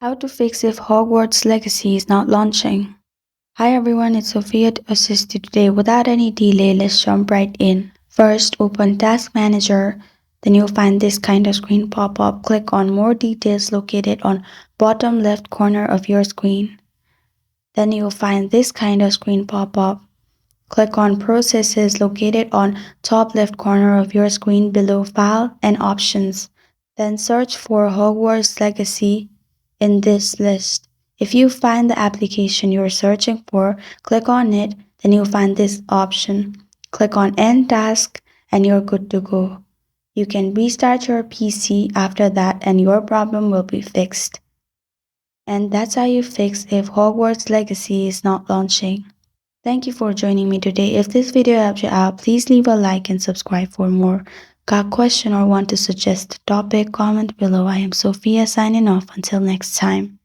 How to fix if Hogwarts Legacy is not launching. Hi everyone, it's Sophia to assist you today. Without any delay, let's jump right in. First, open Task Manager. Then you'll find this kind of screen pop up. Click on More Details located on bottom left corner of your screen. Then you'll find this kind of screen pop up. Click on Processes located on top left corner of your screen below File and Options. Then search for Hogwarts Legacy in this list. If you find the application you're searching for, click on it, then you'll find this option. Click on End Task and you're good to go. You can restart your PC after that and your problem will be fixed. And that's how you fix if Hogwarts Legacy is not launching. Thank you for joining me today. If this video helped you out, please leave a like and subscribe for more. Got a question or want to suggest a topic? Comment below. I am Sophia signing off. Until next time.